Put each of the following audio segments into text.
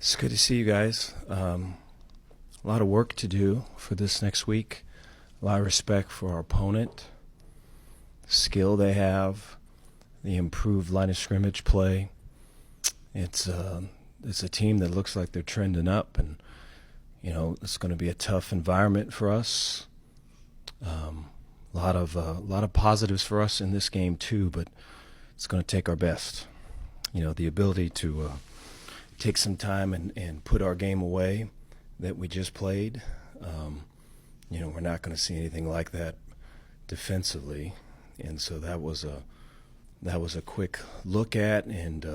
It's good to see you guys. A lot of work to do for this next week. A lot of respect for our opponent, skill they have, the improved line of scrimmage play. It's a team that looks like they're trending up, and it's going to be a tough environment for us. A lot of positives for us in this game too, but it's going to take our best. The ability to take some time and put our game away that we just played. We're not going to see anything like that defensively, and so that was a quick look at and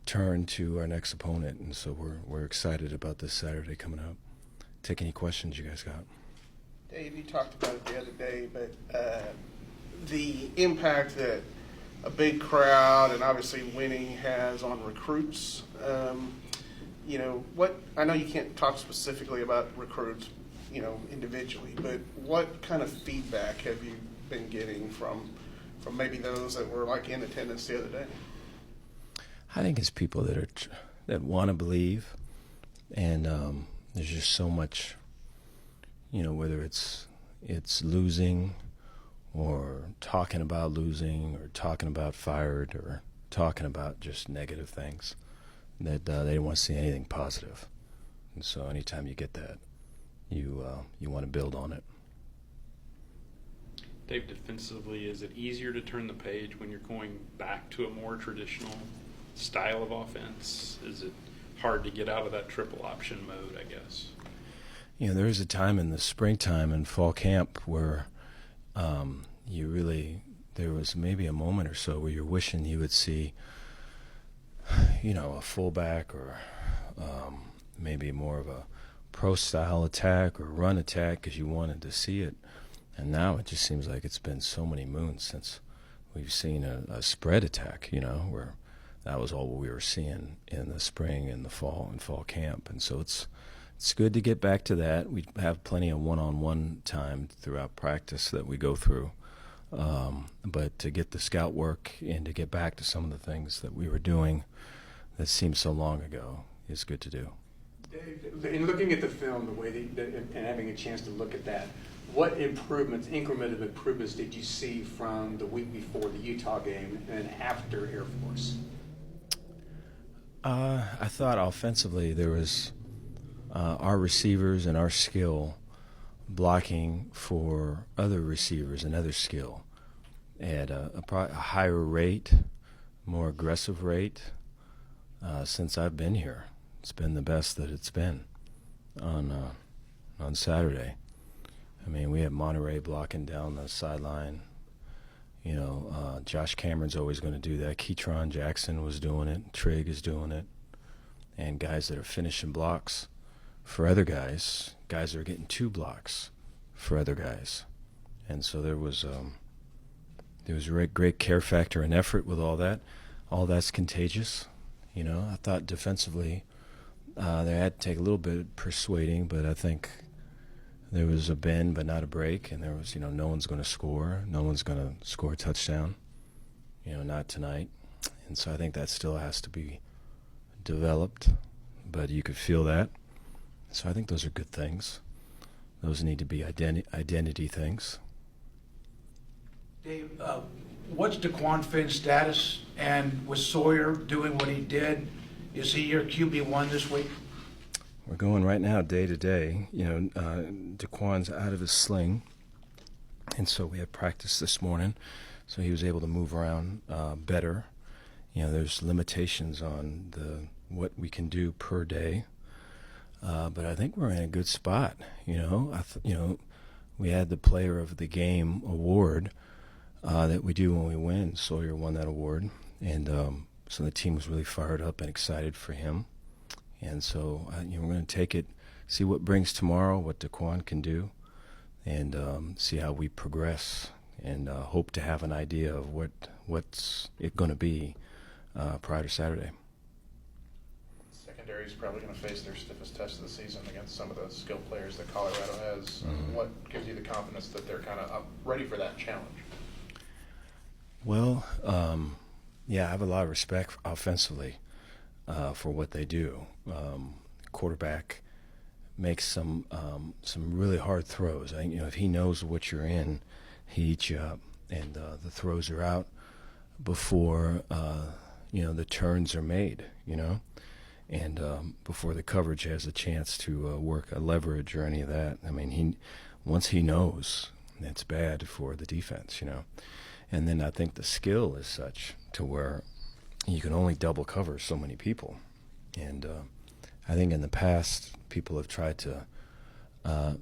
turn to our next opponent, and so we're excited about this Saturday coming up. Take any questions you guys got. Dave, you talked about it the other day, but the impact that a big crowd and obviously winning has on recruits. I know you can't talk specifically about recruits, individually, but what kind of feedback have you been getting from maybe those that were like in attendance the other day? I think it's people that want to believe, and there's just so much, whether it's losing or talking about losing or talking about fired or talking about just negative things, that they don't want to see anything positive. And so anytime you get that, you want to build on it. Dave, defensively, is it easier to turn the page when you're going back to a more traditional style of offense? Is it hard to get out of that triple option mode, I guess? There is a time in the springtime and fall camp where there was maybe a moment or so where you're wishing you would see, a fullback or maybe more of a pro-style attack or run attack because you wanted to see it. And now it just seems like it's been so many moons since we've seen a spread attack, where that was all we were seeing in the spring and the fall and fall camp. And so it's good to get back to that. We have plenty of one-on-one time throughout practice that we go through. But to get the scout work and to get back to some of the things that we were doing that seemed so long ago is good to do. Dave, in looking at the film, the way and having a chance to look at that, what improvements, incremental improvements did you see from the week before the Utah game and after Air Force? I thought offensively there was our receivers and our skill blocking for other receivers and other skill at a higher rate, more aggressive rate since I've been here. It's been the best that it's been on Saturday. I mean, we had Monterey blocking down the sideline. Josh Cameron's always going to do that. Keytron Jackson was doing it. Trigg is doing it. And guys that are finishing blocks for other guys that are getting 2 blocks for other guys. And so there was a great care factor and effort with all that. All that's contagious. I thought defensively they had to take a little bit of persuading, but I think there was a bend but not a break, and there was, no one's going to score. No one's going to score a touchdown, not tonight. And so I think that still has to be developed, but you could feel that. So I think those are good things. Those need to be identity things. Dave, what's DeQuan Finn's status, and was Sawyer doing what he did? Is he your QB1 this week? We're going right now day to day. DeQuan's out of his sling, and so we had practice this morning, so he was able to move around better. There's limitations on what we can do per day, but I think we're in a good spot. We had the Player of the Game award that we do when we win. Sawyer won that award, and so the team was really fired up and excited for him. And so we're going to take it, see what brings tomorrow, what DeQuan can do, and see how we progress, and hope to have an idea of what's it going to be prior to Saturday. Secondary is probably going to face their stiffest test of the season against some of the skilled players that Colorado has. Mm-hmm. What gives you the confidence that they're kind of ready for that challenge? Well, I have a lot of respect offensively. for what they do. Quarterback makes some really hard throws. I think, if he knows what you're in, he eats you up, and the throws are out before the turns are made. And before the coverage has a chance to work a leverage or any of that. I mean, once he knows, it's bad for the defense. And then I think the skill is such to where you can only double cover so many people. And I think in the past, people have tried to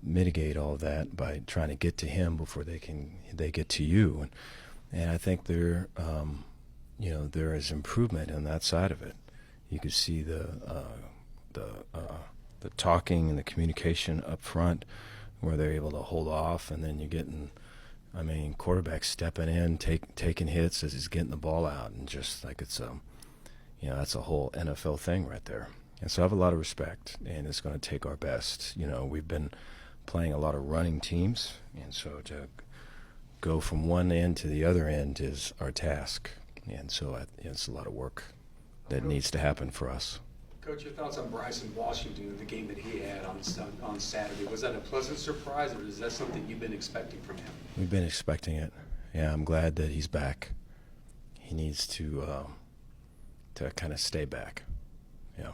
mitigate all of that by trying to get to him before they get to you. And I think there is improvement on that side of it. You could see the talking and the communication up front, where they're able to hold off, and then you're getting, quarterbacks stepping in, taking hits as he's getting the ball out, and just like it's that's a whole NFL thing right there. And so I have a lot of respect, and it's going to take our best. We've been playing a lot of running teams, and so to go from one end to the other end is our task. And so it's a lot of work that needs to happen for us. Coach, your thoughts on Bryson Washington and the game that he had on Saturday? Was that a pleasant surprise, or is that something you've been expecting from him? We've been expecting it. Yeah, I'm glad that he's back. He needs to kind of stay back. Yeah.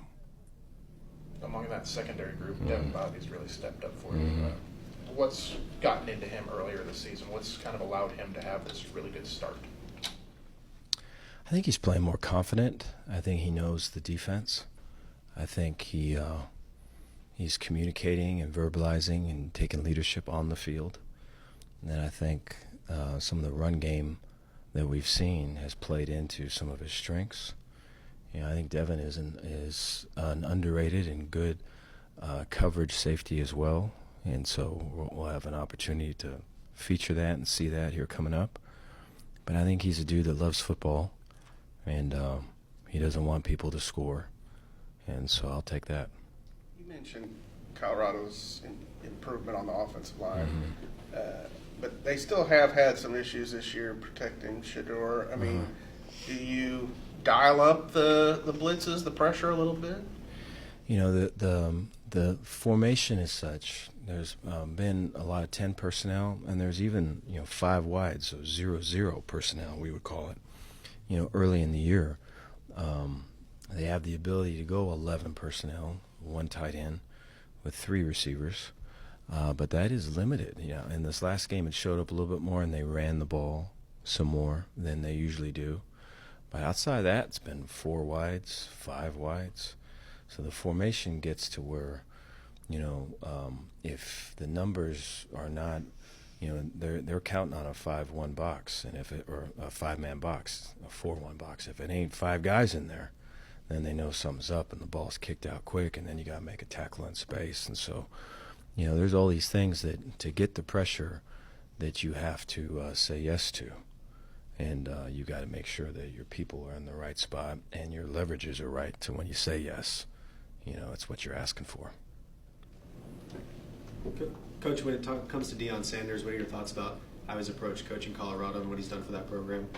Among that secondary group, Devin Bobby's really stepped up for you. What's gotten into him earlier this season? What's kind of allowed him to have this really good start? I think he's playing more confident. I think he knows the defense. I think he's communicating and verbalizing and taking leadership on the field. And then I think some of the run game that we've seen has played into some of his strengths. I think Devin is an underrated and good coverage safety as well. And so we'll have an opportunity to feature that and see that here coming up. But I think he's a dude that loves football. And he doesn't want people to score, and so I'll take that. You mentioned Colorado's improvement on the offensive line, but they still have had some issues this year protecting Shedeur. Do you dial up the blitzes, the pressure a little bit? The formation is such. There's been a lot of 10 personnel, and there's even 5 wide, so 0-0 personnel we would call it. Early in the year, they have the ability to go 11 personnel, 1 tight end, with 3 receivers, but that is limited. In this last game, it showed up a little bit more, and they ran the ball some more than they usually do. But outside of that, it's been 4 wides, 5 wides. So the formation gets to where, if the numbers are not, they're counting on a 5-1 box, and or a 5-man box, a 4-1 box. If it ain't 5 guys in there, then they know something's up, and the ball's kicked out quick, and then you got to make a tackle in space. And so, there's all these things that to get the pressure that you have to say yes to, and you got to make sure that your people are in the right spot and your leverages are right to when you say yes. It's what you're asking for. Coach, when it comes to Deion Sanders, what are your thoughts about how he's approached coaching Colorado and what he's done for that program?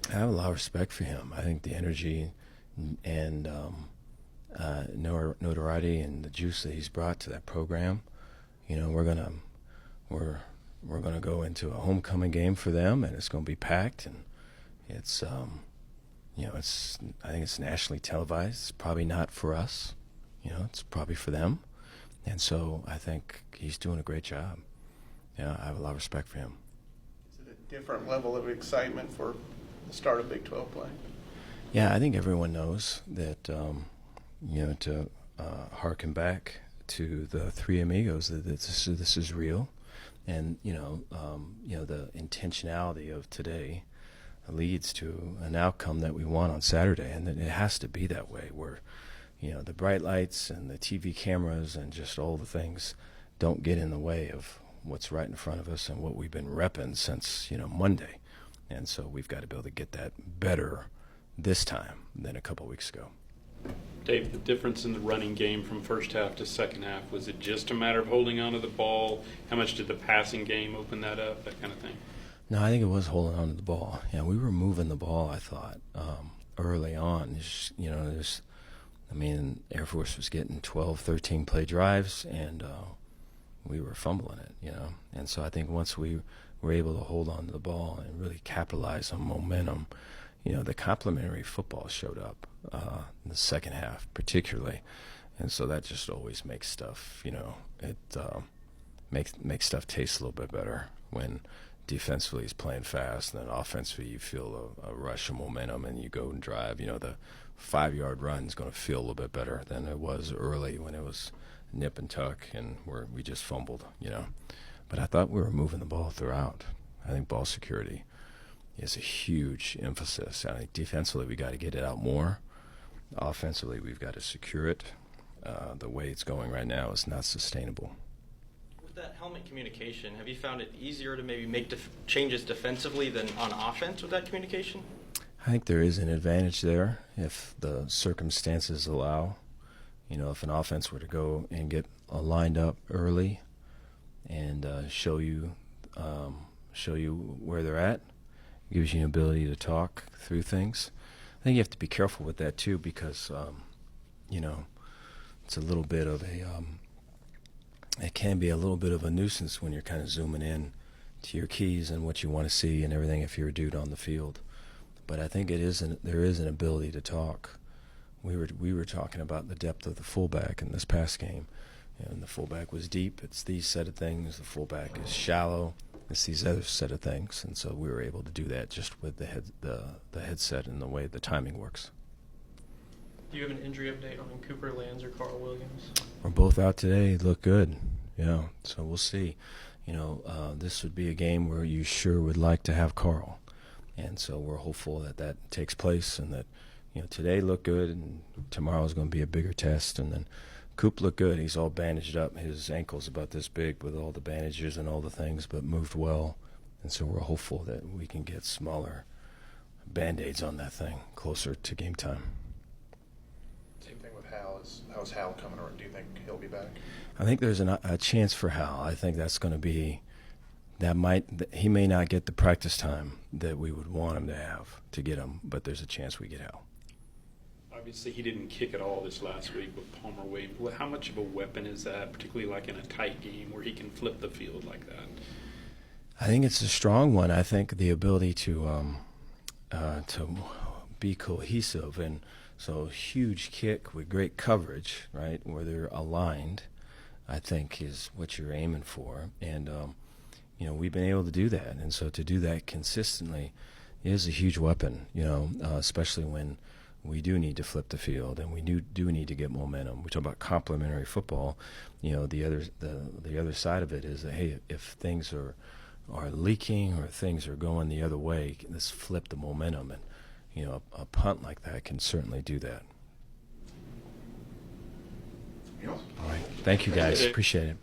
I have a lot of respect for him. I think the energy and notoriety and the juice that he's brought to that program. We're gonna go into a homecoming game for them, and it's gonna be packed, and it's I think it's nationally televised. It's probably not for us. It's probably for them. And so I think he's doing a great job. I have a lot of respect for him. Is it a different level of excitement for the start of Big 12 play? Yeah, I think everyone knows that, to harken back to the Three Amigos, that this is real. And, the intentionality of today leads to an outcome that we want on Saturday. And it has to be that way, where the bright lights and the TV cameras and just all the things don't get in the way of what's right in front of us and what we've been repping since, Monday. And so we've got to be able to get that better this time than a couple weeks ago. Dave, the difference in the running game from first half to second half, was it just a matter of holding on to the ball? How much did the passing game open that up, that kind of thing? No, I think it was holding on to the ball. We were moving the ball, I thought, early on. I mean, Air Force was getting 12, 13 play drives, and we were fumbling it, you know. And so I think once we were able to hold on to the ball and really capitalize on momentum, you know, the complementary football showed up in the second half particularly. And so that just always makes stuff, you know, it makes stuff taste a little bit better when defensively he's playing fast, and then offensively you feel a rush of momentum and you go and drive. You know, the 5-yard run is going to feel a little bit better than it was early when it was nip and tuck and we just fumbled, you know. But I thought we were moving the ball throughout. I think ball security is a huge emphasis. I think defensively we got to get it out more. Offensively we've got to secure it. The way it's going right now is not sustainable. With that helmet communication, have you found it easier to maybe make changes defensively than on offense with that communication? I think there is an advantage there if the circumstances allow. You know, if an offense were to go and get lined up early and show you where they're at, it gives you an ability to talk through things. I think you have to be careful with that too, because you know, it's a little bit of a it can be a little bit of a nuisance when you're kind of zooming in to your keys and what you want to see and everything if you're a dude on the field. But I think there is an ability to talk. We were talking about the depth of the fullback in this past game, and the fullback was deep. It's these set of things. The fullback is shallow. It's these other set of things, and so we were able to do that just with the headset and the way the timing works. Do you have an injury update on Cooper Lands or Carl Williams? We're both out today. Look good. Yeah, so we'll see. You know, this would be a game where you sure would like to have Carl, and so we're hopeful that takes place, and that, you know, today looked good, and tomorrow is going to be a bigger test, and then Coop looked good. He's all bandaged up. His ankle's about this big with all the bandages and all the things, but moved well, and so we're hopeful that we can get smaller Band-Aids on that thing closer to game time. Same thing with Hal. How's Hal coming, or do you think he'll be back? I think there's a chance for Hal. I think that's going to be he may not get the practice time that we would want him to have to get him, but there's a chance we get Hal. Obviously, he didn't kick at all this last week with Palmer Williams. How much of a weapon is that, particularly like in a tight game where he can flip the field like that? I think it's a strong one. I think the ability to be cohesive, and so huge kick with great coverage, right, where they're aligned, I think is what you're aiming for. And, you know, we've been able to do that. And so to do that consistently is a huge weapon, you know, especially when we do need to flip the field and we do need to get momentum. We talk about complementary football. You know, the other side of it is that, hey, if things are leaking or things are going the other way, let's flip the momentum. And, you know, a punt like that can certainly do that. All right. Thank you, guys. Appreciate it.